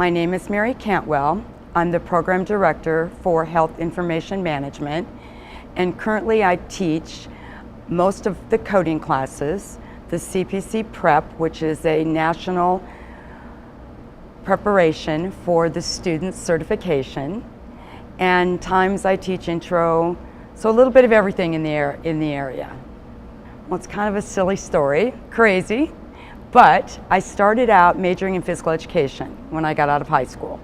My name is Mary Cantwell. I'm the Program Director for Health Information Management, and currently I teach most of the coding classes, the CPC Prep, which is a national preparation for the student certification, and times I teach intro, so a little bit of everything in the area. Well, it's kind of a silly story, crazy, but I started out majoring in physical education when I got out of high school.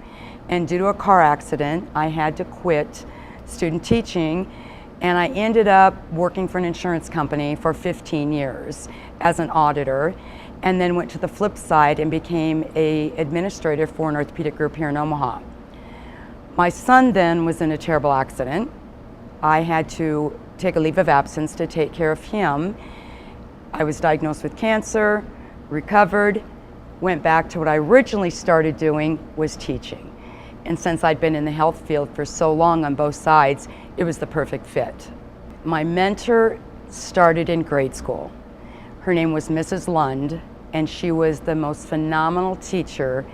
And due to a car accident, I had to quit student teaching, and I ended up working for an insurance company for 15 years as an auditor, and then went to the flip side and became an administrator for an orthopedic group here in Omaha. My son then was in a terrible accident. I had to take a leave of absence to take care of him. I was diagnosed with cancer, recovered, went back to what I originally started doing, was teaching. And since I'd been in the health field for so long on both sides, it was the perfect fit. My mentor started in grade school. Her name was Mrs. Lund, and she was the most phenomenal teacher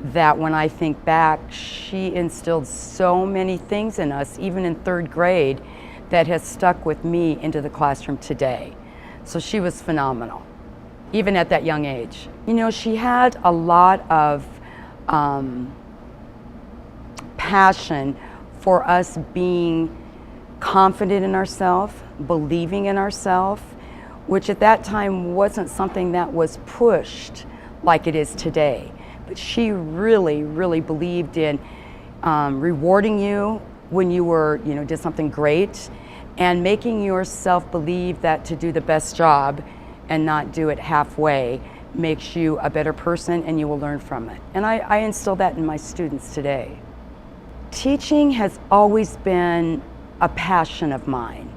that when I think back, she instilled so many things in us, even in third grade, that has stuck with me into the classroom today. So she was phenomenal, even at that young age. You know, she had a lot of passion for us being confident in ourselves, believing in ourselves, which at that time wasn't something that was pushed like it is today. But she really, really believed in rewarding you when you were, did something great, and making yourself believe that to do the best job and not do it halfway makes you a better person, and you will learn from it. And I instill that in my students today. Teaching has always been a passion of mine.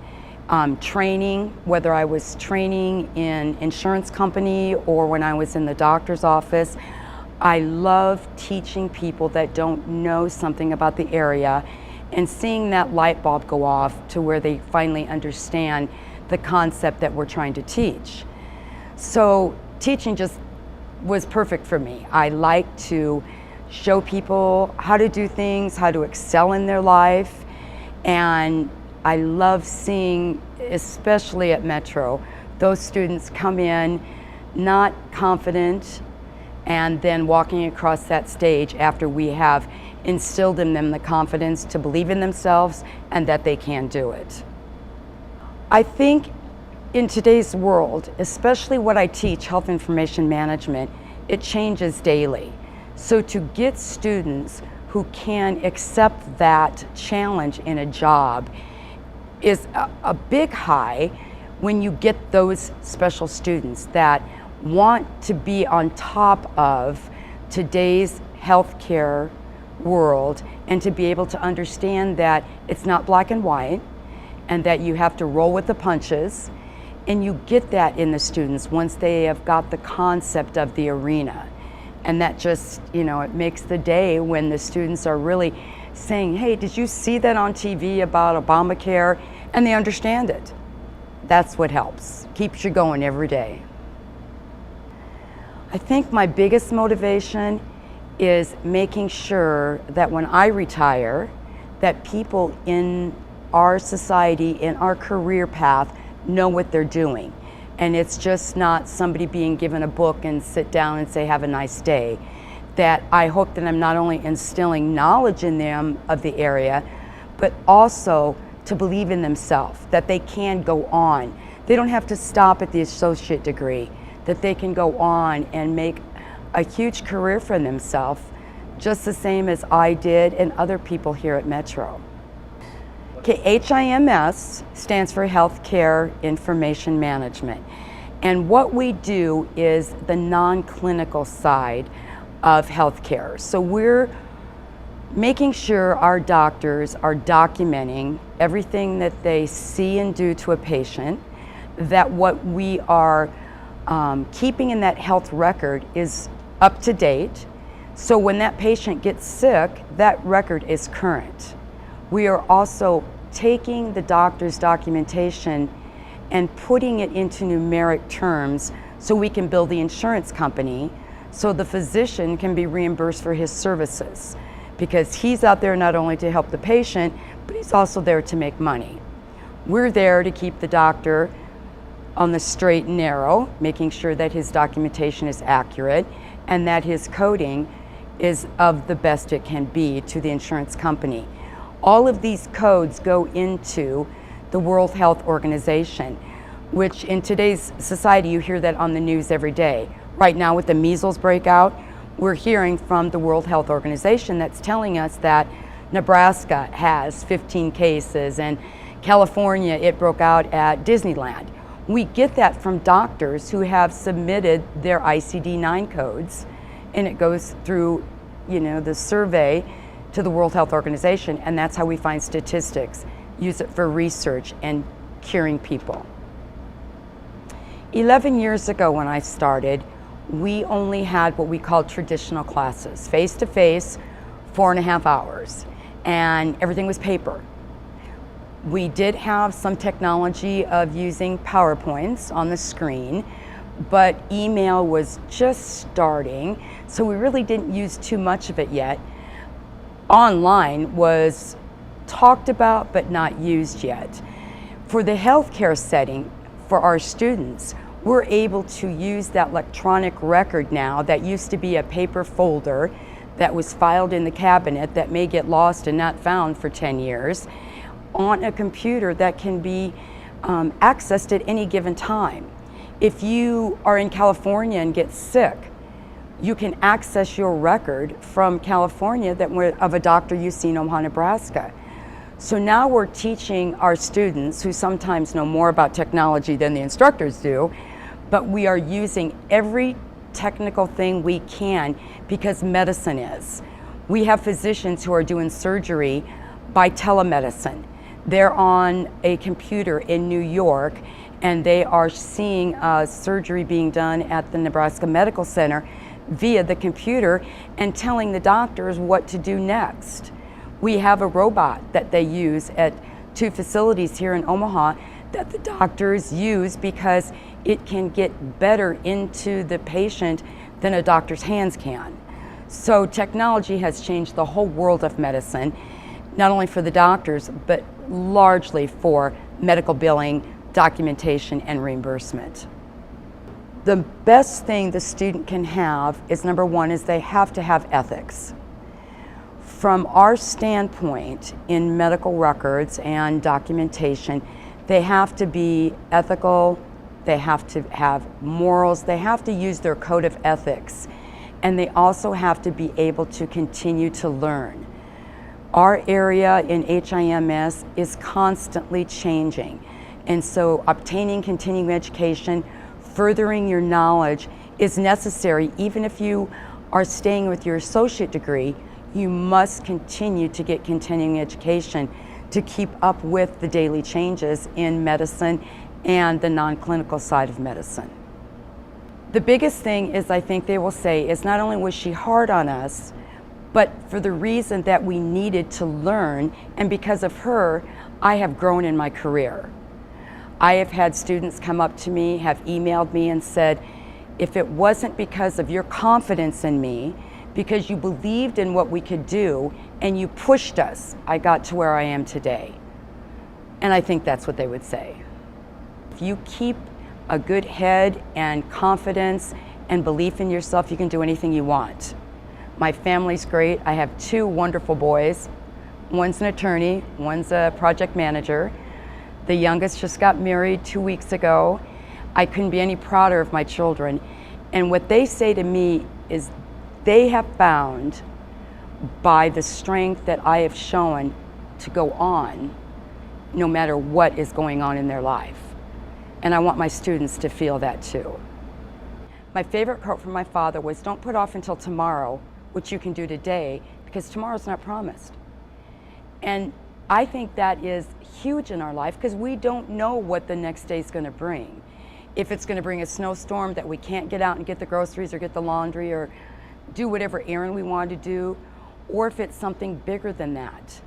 Training, whether I was training in insurance company or when I was in the doctor's office, I love teaching people that don't know something about the area and seeing that light bulb go off to where they finally understand the concept that we're trying to teach. So teaching just was perfect for me. I like to show people how to do things, how to excel in their life, and I love seeing, especially at Metro, those students come in not confident and then walking across that stage after we have instilled in them the confidence to believe in themselves and that they can do it. I think in today's world, especially what I teach, health information management, it changes daily. So to get students who can accept that challenge in a job is a big high when you get those special students that want to be on top of today's healthcare world and to be able to understand that it's not black and white and that you have to roll with the punches. And you get that in the students once they have got the concept of the arena. And that just, it makes the day when the students are really saying, hey, did you see that on TV about Obamacare? And they understand it. That's what helps, keeps you going every day. I think my biggest motivation is making sure that when I retire, that people in our society, in our career path, know what they're doing. And it's just not somebody being given a book and sit down and say, have a nice day. That I hope that I'm not only instilling knowledge in them of the area, but also to believe in themselves, that they can go on. They don't have to stop at the associate degree, that they can go on and make a huge career for themselves, just the same as I did and other people here at Metro. Okay, HIMS stands for Healthcare Information Management. And what we do is the non-clinical side of healthcare. So we're making sure our doctors are documenting everything that they see and do to a patient, that what we are keeping in that health record is up to date. So when that patient gets sick, that record is current. We are also taking the doctor's documentation and putting it into numeric terms so we can bill the insurance company so the physician can be reimbursed for his services, because he's out there not only to help the patient, but he's also there to make money. We're there to keep the doctor on the straight and narrow, making sure that his documentation is accurate and that his coding is of the best it can be to the insurance company. All of these codes go into the World Health Organization, which in today's society, you hear that on the news every day. Right now with the measles breakout, we're hearing from the World Health Organization that's telling us that Nebraska has 15 cases and California, it broke out at Disneyland. We get that from doctors who have submitted their ICD-9 codes, and it goes through, the survey to the World Health Organization, and that's how we find statistics, use it for research and curing people. 11 years ago when I started, we only had what we called traditional classes, face-to-face, 4.5 hours, and everything was paper. We did have some technology of using PowerPoints on the screen, but email was just starting, so we really didn't use too much of it yet. Online was talked about but not used yet. For the healthcare setting, for our students, we're able to use that electronic record now that used to be a paper folder that was filed in the cabinet that may get lost and not found for 10 years on a computer that can be accessed at any given time. If you are in California and get sick, you can access your record from California of a doctor you see in Omaha, Nebraska. So now we're teaching our students, who sometimes know more about technology than the instructors do, but we are using every technical thing we can because medicine is. We have physicians who are doing surgery by telemedicine. They're on a computer in New York and they are seeing surgery being done at the Nebraska Medical Center via the computer and telling the doctors what to do next. We have a robot that they use at 2 facilities here in Omaha that the doctors use because it can get better into the patient than a doctor's hands can. So technology has changed the whole world of medicine, not only for the doctors, but largely for medical billing, documentation, and reimbursement. The best thing the student can have is, number one, is they have to have ethics. From our standpoint in medical records and documentation, they have to be ethical, they have to have morals, they have to use their code of ethics, and they also have to be able to continue to learn. Our area in HIMS is constantly changing, and so obtaining continuing education, furthering your knowledge is necessary. Even if you are staying with your associate degree, you must continue to get continuing education to keep up with the daily changes in medicine and the non-clinical side of medicine. The biggest thing is, I think they will say, is not only was she hard on us, but for the reason that we needed to learn, and because of her, I have grown in my career. I have had students come up to me, have emailed me and said, if it wasn't because of your confidence in me, because you believed in what we could do and you pushed us, I got to where I am today. And I think that's what they would say. If you keep a good head and confidence and belief in yourself, you can do anything you want. My family's great. I have 2 wonderful boys. One's an attorney, one's a project manager. The youngest just got married 2 weeks ago. I couldn't be any prouder of my children. And what they say to me is they have found, by the strength that I have shown, to go on no matter what is going on in their life. And I want my students to feel that too. My favorite quote from my father was, don't put off until tomorrow what you can do today, because tomorrow's not promised. And I think that is huge in our life, because we don't know what the next day is going to bring. If it's going to bring a snowstorm that we can't get out and get the groceries or get the laundry or do whatever errand we want to do, or if it's something bigger than that.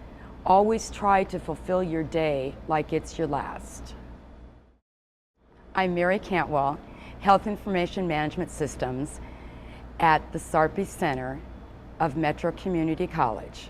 Always try to fulfill your day like it's your last. I'm Mary Cantwell, Health Information Management Systems, at the Sarpy Center of Metro Community College.